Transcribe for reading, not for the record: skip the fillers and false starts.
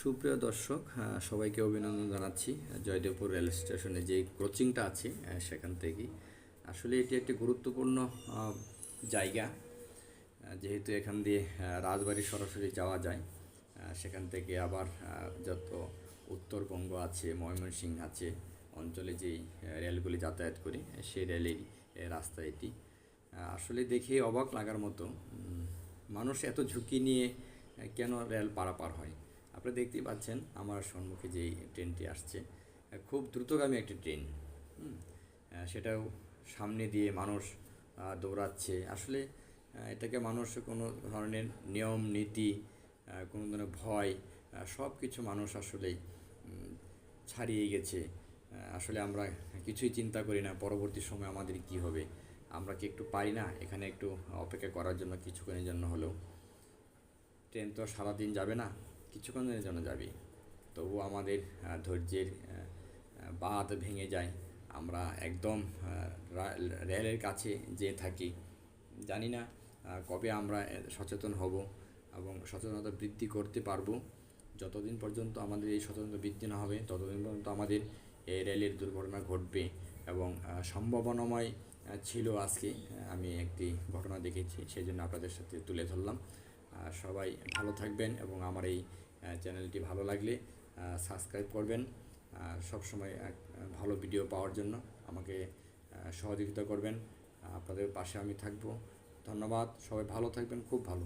সুপ্রিয় দর্শক, সবাইকে অভিনন্দন জানাচ্ছি। জয়দেবপুর রেল স্টেশনে যে কোচিংটা আছে সেখান থেকেই। আসলে এটি একটি গুরুত্বপূর্ণ জায়গা, যেহেতু এখান দিয়ে রাজবাড়ি সরাসরি যাওয়া যায়। সেখান থেকে আবার যত উত্তরবঙ্গ আছে, ময়মনসিংহ আছে অঞ্চলে যেই রেলগুলি যাতায়াত করি, সেই রেলের রাস্তা এটি। আসলে দেখে অবাক লাগার মতো, মানুষ এত ঝুঁকি নিয়ে কেন রেল পারাপার হয়। আপনারা দেখতেই পাচ্ছেন আমার সম্মুখে যেই ট্রেনটি আসছে, খুব দ্রুতগামী একটি ট্রেন। সেটাও সামনে দিয়ে মানুষ দৌড়াচ্ছে। আসলে এটাকে মানুষ কোনো ধরনের নিয়ম নীতি, কোনো ধরনের ভয়, সব কিছু মানুষ আসলেই ছাড়িয়ে গেছে। আসলে আমরা কিছুই চিন্তা করি না পরবর্তী সময় আমাদের কি হবে। আমরা কি একটু পারি না এখানে একটু অপেক্ষা করার জন্য, কিছুক্ষণের জন্য হলেও? ট্রেন তো সারাদিন যাবে না, কিছুক্ষণের জন্য যাবে। তবু আমাদের ধৈর্যের বাঁধ ভেঙে যায়। আমরা একদম রেলের কাছে যেয়ে থাকি। জানি না কবে আমরা সচেতন হব এবং সচেতনতা বৃদ্ধি করতে পারবো। যতদিন পর্যন্ত আমাদের এই সচেতনতা বৃদ্ধি না হবে, ততদিন পর্যন্ত আমাদের এই রেলের দুর্ঘটনা ঘটবে। এবং সম্ভাবনাময় ছিল আজকে। আমি একটি ঘটনা দেখেছি, সেই জন্য আপনাদের সাথে তুলে ধরলাম। সবাই ভালো থাকবেন এবং আমার এই চ্যানেলটি ভালো লাগলে সাবস্ক্রাইব করবেন। সবসময় ভালো ভিডিও পাওয়ার জন্য আমাকে সহযোগিতা করবেন। আপনাদের পাশে আমি থাকব। ধন্যবাদ। সবাই ভালো থাকবেন, খুব ভালো।